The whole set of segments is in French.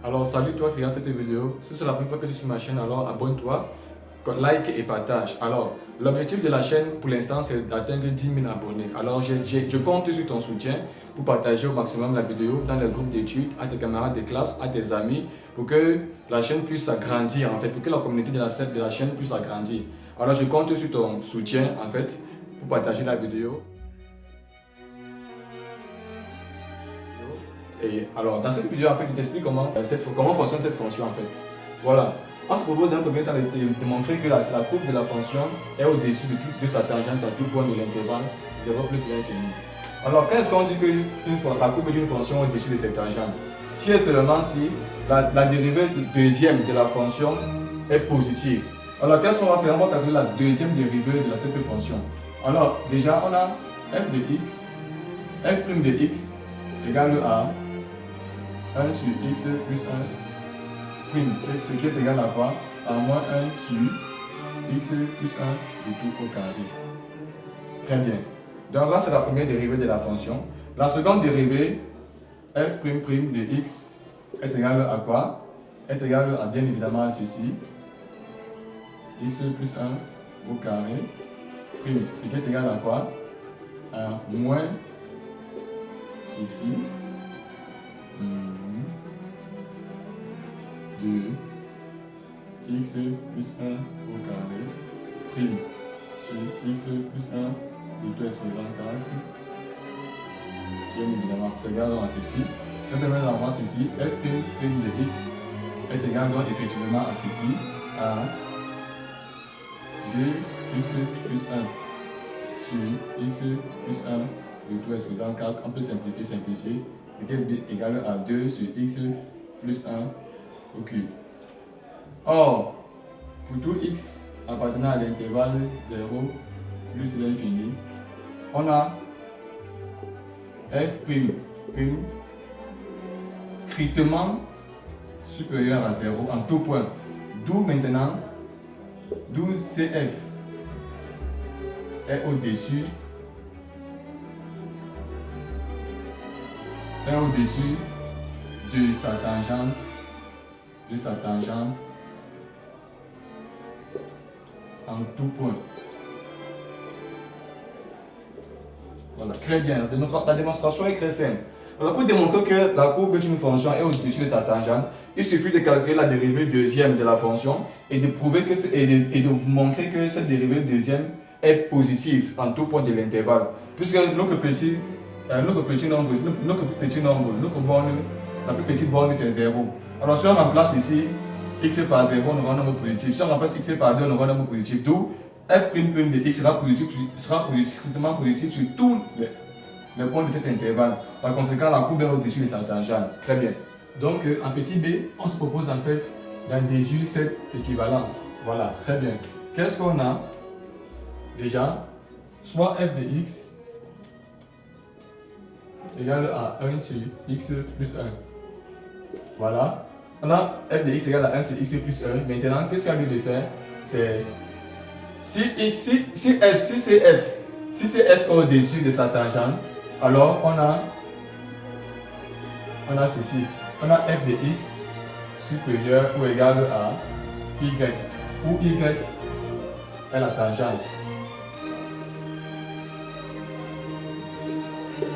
Alors salut toi qui regardes cette vidéo, si c'est la première fois que tu es sur ma chaîne, alors abonne-toi, like et partage. Alors l'objectif de la chaîne pour l'instant c'est d'atteindre 10 000 abonnés. Alors je compte sur ton soutien pour partager au maximum la vidéo dans le groupe d'études, à tes camarades de classe, à tes amis, pour que la chaîne puisse s'agrandir en fait, pour que la communauté de la chaîne puisse s'agrandir. Alors je compte sur ton soutien en fait pour partager la vidéo. Et alors, dans cette vidéo, en fait, je t'explique comment fonctionne cette fonction, en fait. Voilà. On se propose d'un premier temps de montrer que la courbe de la fonction est au-dessus de sa tangente à tout point de l'intervalle 0 plus l'infini. Alors, quand est-ce qu'on dit que la courbe d'une fonction est au-dessus de cette tangente? Si et seulement si la dérivée deuxième de la fonction est positive. Alors, qu'est-ce qu'on va faire? On va calculer la deuxième dérivée de cette fonction. Alors, déjà, on a f de x, f' de x égale à 1 sur x plus 1 prime, ce qui est égal à quoi? À moins 1 sur x plus 1 de tout au carré. Très bien. Donc là, c'est la première dérivée de la fonction. La seconde dérivée, f' de x est égal à quoi? Est égal à bien évidemment ceci. X plus 1 au carré prime, ce qui est égal à quoi? À moins ceci. De x plus 1 au carré prime sur x plus 1 de tout exposant 4. Bien évidemment, c'est égal à ceci. Je vais te mettre en ceci. F' de x est égal donc effectivement à ceci, à 2x plus 1 sur x plus 1 de tout exposant 4. On peut simplifier, ce qui est égal à 2 sur x plus 1 au cube. Or, pour tout x appartenant à l'intervalle 0 plus l'infini, on a f' strictement supérieur à 0 en tout point. D'où maintenant, cf est au-dessus de sa tangente en tout point. Voilà, très bien. La démonstration est très simple. Alors, pour démontrer que la courbe d'une fonction est au-dessus de sa tangente, il suffit de calculer la dérivée deuxième de la fonction et de prouver que et de montrer que cette dérivée deuxième est positive en tout point de l'intervalle. Puisque notre borne, la plus petite borne c'est 0. Alors si on remplace ici x par 0, on aura un nombre positif. Si on remplace x par 2, on aura un nombre positif. D'où f' de x sera strictement positif sur tous les points de cet intervalle. Par conséquent, la courbe est au-dessus de sa tangente. Très bien. Donc en petit b, on se propose en fait d'en déduire cette équivalence. Voilà, très bien. Qu'est-ce qu'on a? Déjà, soit f de x égale à 1 sur x plus 1. Voilà. On a f de x égale à 1 sur x plus 1. Maintenant, qu'est-ce qu'il y a lieu de faire? C'est si c'est f au-dessus de sa tangente, alors on a ceci. On a f de x supérieur ou égal à y, où y est la tangente.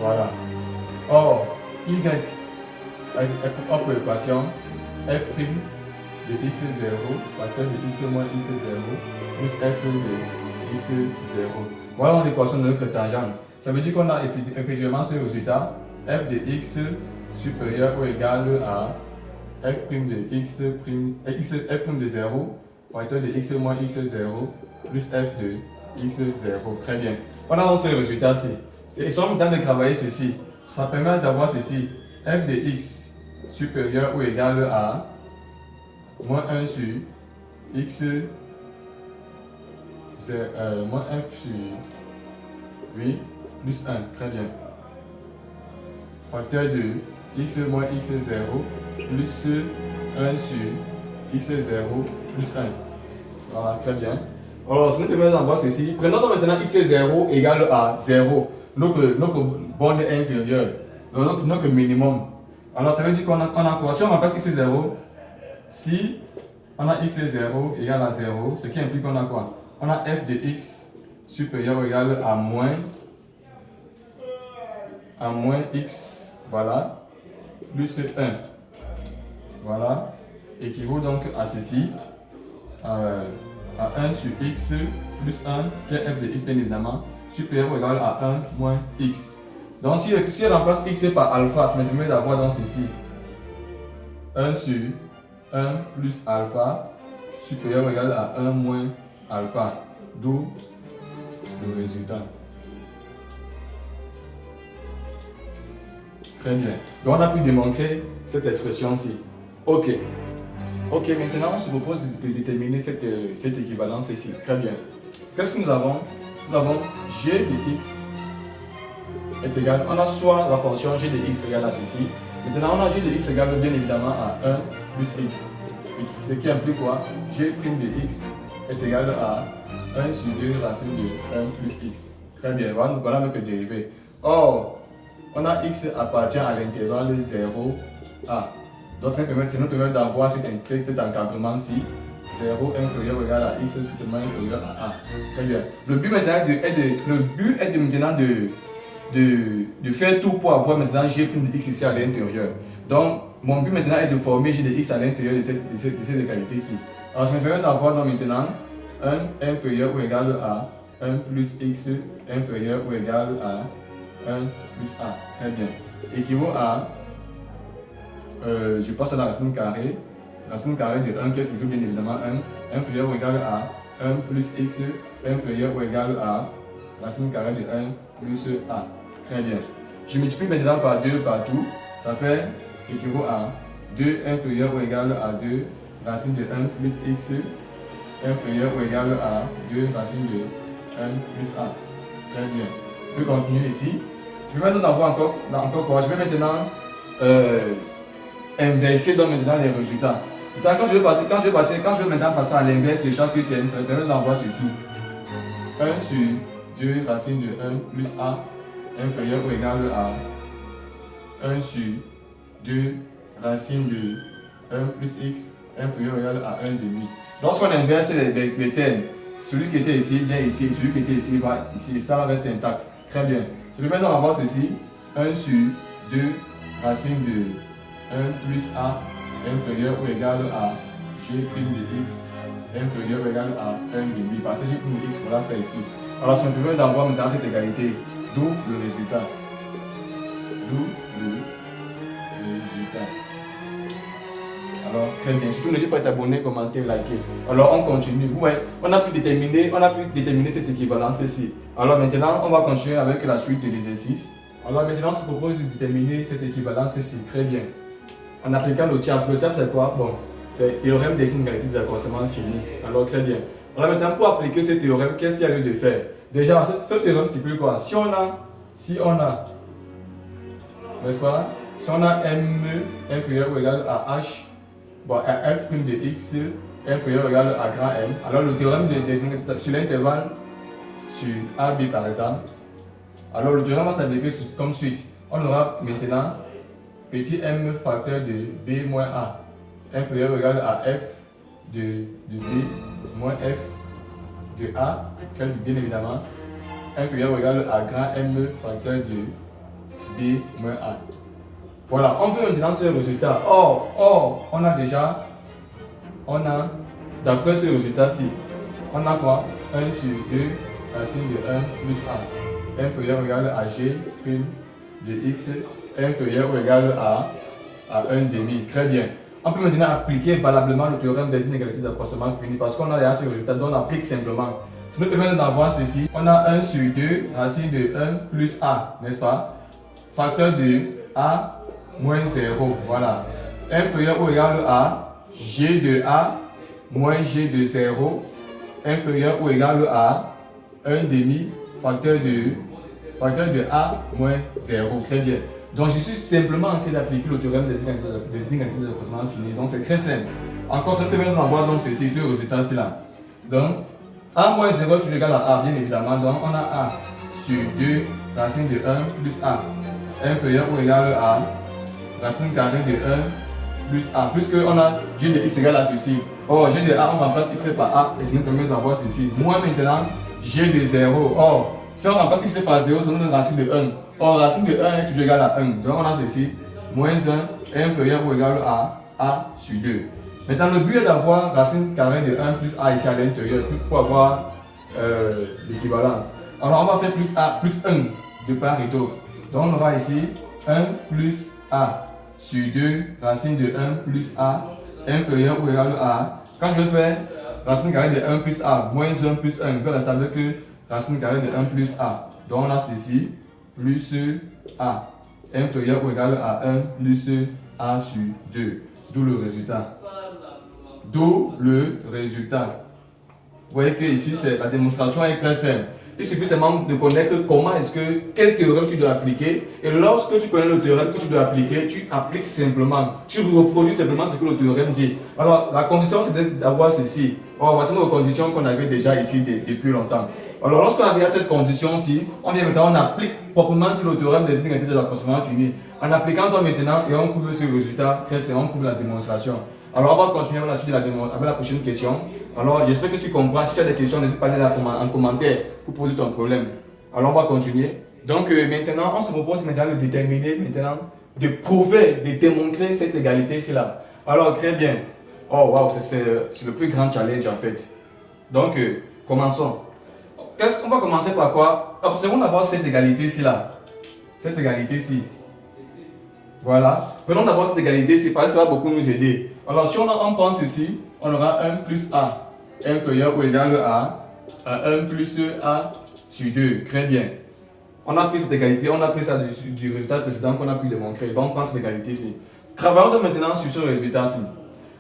Voilà. Or, y est pour équation f' de x0, facteur de x moins x0, plus f de x0. Voilà l'équation de notre tangente. Ça veut dire qu'on a effectivement ce résultat, f de x supérieur ou égal à f' de f' de 0, facteur de x moins x0, plus f de x0. Très bien. On a ce résultat-ci. Et si on tente de travailler ceci, ça permet d'avoir ceci, f de x supérieur ou égal à moins 1 sur x, moins f sur 8 plus 1, très bien. Facteur de x moins x0 plus 1 sur x0 plus 1. Voilà, très bien. Alors, si nous permet d'avoir ceci, prenons donc maintenant x0 égale à 0. Notre borne est inférieure, donc notre minimum. Alors ça veut dire qu'on a quoi? Si on remplace x est 0, si on a x est 0 égale à 0, ce qui implique qu'on a quoi? On a f de x supérieur ou égal à moins x, voilà, plus 1. Voilà, équivaut donc à ceci, à 1 sur x plus 1, qui est f de x bien évidemment, supérieur ou égal à 1 moins x. Donc si elle remplace x par alpha, ça me permet d'avoir donc ceci, 1 sur 1 plus alpha, supérieur ou égal à 1 moins alpha, d'où le résultat. Très bien. Donc on a pu démontrer cette expression-ci. Ok. Ok, maintenant on se propose de déterminer cette équivalence ici. Très bien. Qu'est-ce que nous avons? Nous avons g de x est égal, on a soit la fonction g de x égale à ceci. Maintenant on a g de x égale bien évidemment à 1 plus x. Ce qui implique quoi? G' de x est égal à 1 sur 2 racine de 1 plus x. Très bien, voilà notre dérivé. Or, on a x appartient à l'intervalle 0 a. Donc ça nous permet d'avoir cet encadrement-ci. 0 inférieur ou égal à x strictement inférieur à a. Très bien. Le but maintenant de faire tout pour avoir maintenant g' de x ici à l'intérieur. Donc mon but maintenant est de former g de x à l'intérieur de cette égalité-ci. Alors ça me permet d'avoir donc maintenant 1 inférieur ou égal à 1 plus x inférieur ou égal à 1 plus a. Très bien. Équivaut à, je passe à la racine carrée de 1 qui est toujours bien évidemment 1 inférieur ou égal à 1 plus x inférieur ou égal à racine carrée de 1 plus a. Très bien. Je multiplie maintenant par 2 partout. Ça fait équivaut à 2 inférieur ou égal à 2 racine de 1 plus x inférieur ou égal à 2 racine de 1 plus a. Très bien. Je peux continuer ici. Je vais maintenant avoir encore quoi? Je vais maintenant inverser donc maintenant les résultats. Quand je vais maintenant passer à l'inverse de chaque terme, ça va permettre d'avoir ceci. 1 sur 2 racine de 1 plus a inférieur ou égal à 1 sur 2 racine de 1 plus x inférieur ou égal à 1 demi. Lorsqu'on inverse les termes, celui qui était ici vient ici, celui qui était ici va ici, et ça reste intact. Très bien. Ça permet donc d'avoir ceci, 1 sur 2 racine de 1 plus a inférieur ou égal à g' de x inférieur ou égal à 1 demi. Parce que g' de x, voilà ça ici. Alors ça me permet d'avoir maintenant cette égalité, d'où le résultat. Alors, très bien. Surtout, n'hésitez pas à t'abonner, commenter, liker. Alors, on continue. Ouais, on a pu déterminer cette équivalence ici. Alors, maintenant, on va continuer avec la suite de l'exercice. Alors, maintenant, on se propose de déterminer cette équivalence ici. Très bien. En appliquant le TIAF. Le TIAF, c'est quoi? Bon, c'est le théorème des inégalités des accroissements finis. Alors, très bien. Alors, maintenant, pour appliquer ce théorème, qu'est-ce qu'il y a lieu de faire? Déjà, ce théorème stipule quoi? Si on a, n'est-ce pas? Si on a m inférieur ou égal à h, bon, f' de x inférieur ou égal à grand M. Alors le théorème des inégalités sur l'intervalle sur AB par exemple. Alors le théorème va s'appliquer comme suite. On aura maintenant petit m facteur de b moins a inférieur ou égal à f de b moins f de a, bien évidemment, inférieur ou égal à grand M facteur de b moins a. Voilà, on veut maintenant ce résultat. Or, d'après ce résultat-ci, on a quoi? 1 sur 2 racine de 1 plus a inférieur ou égal à g' de x inférieur ou égal à 1 demi. Très bien. On peut maintenant appliquer valablement le théorème des inégalités d'accroissement fini parce qu'on a déjà ce résultat, donc on applique simplement. Ça nous permet d'avoir ceci. On a 1 sur 2 racine de 1 plus a, n'est-ce pas? Facteur de a moins 0, voilà. Inférieur ou égal à g de a moins g de 0, inférieur ou égal à 1 demi, facteur de a moins 0. Très bien. Donc je suis simplement en train d'appliquer le théorème des inégalités d'accroissement fini. Donc c'est très simple. Encore, ça permet d'avoir donc ceci, ce résultat-ci là. Donc a moins 0 est toujours égal à a, bien évidemment. Donc on a a sur 2 racine de 1 plus a inférieur ou égal à racine carrée de 1 plus a. Puisque on a g de x égale à ceci. Or, g de a, on remplace x par a et ça nous permet d'avoir ceci. Moins maintenant, g de 0. Or, si on remplace x par 0, ça nous donne racine de 1. Or, racine de 1 est toujours égal à 1. Donc, on a ceci. Moins 1 est inférieur ou égal à a sur 2. Maintenant, le but est d'avoir racine carrée de 1 plus a ici à l'intérieur pour avoir l'équivalence. Alors, on va faire plus a plus 1 de part et d'autre. Donc, on aura ici 1 plus a sur 2 racine de 1 plus a inférieur ou égal à a. Quand je vais faire racine carrée de 1 plus a moins 1 plus 1, je vais la savoir que racine carrée de 1 plus a. Donc, on a ceci plus a inférieur ou égal à 1 plus a sur 2. D'où le résultat. D'où le résultat. Vous voyez que ici, la démonstration est très simple. Il suffit seulement de connaître quel théorème tu dois appliquer. Et lorsque tu connais le théorème que tu dois appliquer, tu appliques simplement. Tu reproduis simplement ce que le théorème dit. Alors, la condition, c'est d'avoir ceci. Alors, voici nos conditions qu'on avait déjà ici depuis longtemps. Alors, lorsqu'on avait cette condition-ci, on vient maintenant, on applique proprement sur le théorème des inégalités de l'approximation finie. En appliquant maintenant, et on trouve ce résultat, très simple, on trouve la démonstration. Alors, on va continuer avec la suite avec la prochaine question. Alors, j'espère que tu comprends. Si tu as des questions, n'hésite pas à les mettre en commentaire pour poser ton problème. Alors, on va continuer. Donc, maintenant, on se propose maintenant de déterminer, de prouver, de démontrer cette égalité-ci là. Alors, très bien. Oh, wow, c'est le plus grand challenge en fait. Donc, commençons. On va commencer par quoi? Observons d'abord cette égalité-ci là. Cette égalité-ci. Voilà. Prenons d'abord cette égalité-ci parce que ça va beaucoup nous aider. Alors, si on pense ici, on aura 1 plus a inférieur ou égal à 1 plus a sur 2. Très bien. On a pris cette égalité, on a pris ça du résultat précédent qu'on a pu démontrer. Donc, on prend cette égalité-ci. Travaillons donc maintenant sur ce résultat-ci.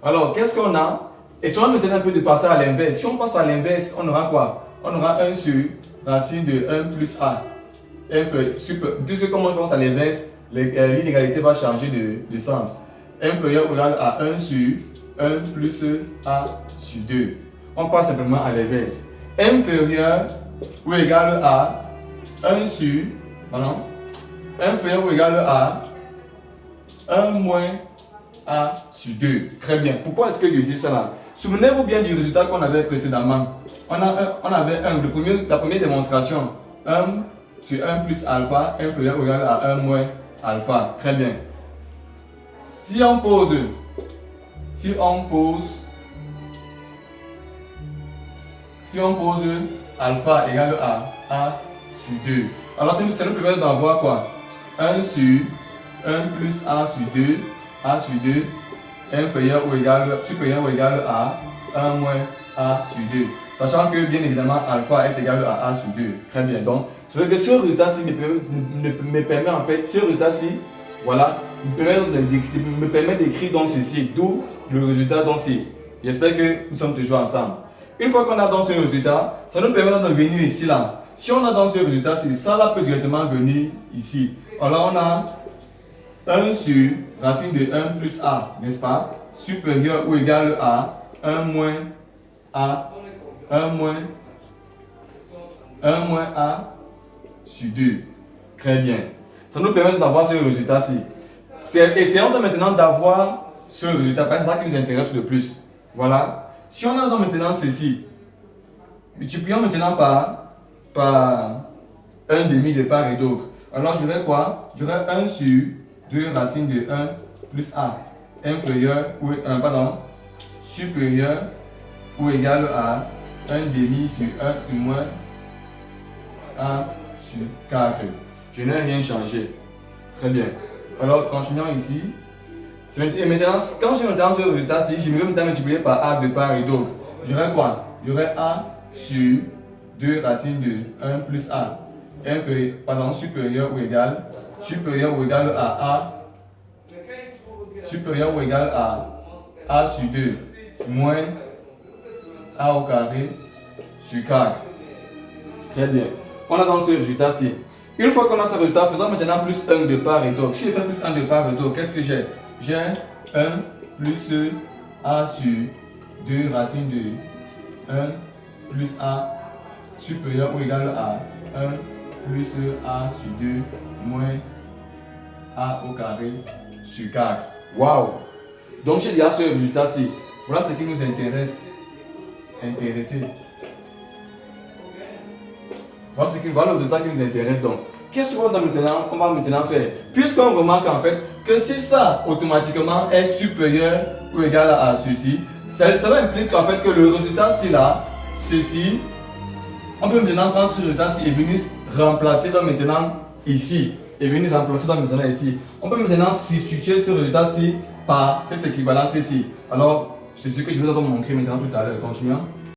Alors, qu'est-ce qu'on a? Essayons maintenant un peu de passer à l'inverse. Si on passe à l'inverse, on aura quoi? On aura 1 sur racine de 1 plus a. Puisque comme je pense à l'inverse, l'inégalité va changer de sens. Inférieur ou égal à 1 sur 1 plus a sur 2. On passe simplement à l'inverse. Inférieur ou égal à 1 sur, inférieur ou égal à 1 moins a sur 2. Très bien. Pourquoi est-ce que je dis cela? Souvenez-vous bien du résultat qu'on avait précédemment. On avait la première démonstration. 1 sur 1 plus alpha inférieur ou égal à 1 moins alpha. Très bien. Si on pose alpha égale à a sur 2. Alors ça nous permet d'avoir quoi? 1 sur 1 plus a sur 2, a sur 2 inférieur ou égal, supérieur ou égal à 1 moins a sur 2. Sachant que bien évidemment alpha est égal à a sur 2. Très bien. Donc, c'est vrai que ce résultat-ci me permet en fait, ce résultat-ci, voilà, me permet d'écrire donc ceci, d'où le résultat donc c'est. J'espère que nous sommes toujours ensemble. Une fois qu'on a dans ce résultat, ça nous permet de venir ici là. Si on a dans ce résultat, ça là peut directement venir ici. Alors on a 1 sur racine de 1 plus a, n'est-ce pas? Supérieur ou égal à 1 moins a, 1 moins a sur 2. Très bien. Ça nous permet d'avoir ce résultat-ci. Essayons maintenant d'avoir ce résultat, parce que c'est ça qui nous intéresse le plus. Voilà. Si on a donc maintenant ceci, multiplions maintenant par 1 demi de part et d'autre. Alors j'aurai quoi? J'aurai 1 sur 2 racines de 1 plus a inférieur ou supérieur ou égal à 1 demi sur 1 sur moins a sur 4. Je n'ai rien changé. Très bien. Alors continuons ici. Et maintenant, quand je maintenant ce résultat-ci, je vais maintenant multiplier par a de part et d'autre. J'aurai quoi? J'aurai a sur 2 racines de 1 plus a supérieur ou égal à a supérieur ou égal à a sur 2 moins a au carré sur 4. Très bien. On a donc ce résultat-ci. Une fois qu'on a ce résultat, faisons maintenant plus 1 de part et d'autre. Si je fais plus 1 de part et d'autre, qu'est-ce que j'ai? J'ai 1 plus a sur 2 racines de 1 plus a supérieur ou égal à 1 plus a sur 2 moins a au carré sur 4. Waouh! Donc j'ai déjà ce résultat-ci. Voilà ce qui nous intéresse. Voilà le résultat qui nous intéresse donc. Qu'est-ce qu'on va maintenant faire? Puisqu'on remarque en fait que si ça automatiquement est supérieur ou égal à ceci, ça implique en fait que le résultat-ci là, ceci, on peut maintenant prendre ce résultat-ci et venir remplacer donc maintenant ici. On peut maintenant substituer ce résultat-ci par cette équivalence ici. Alors, c'est ce que je vais vous montrer maintenant tout à l'heure. Continuons.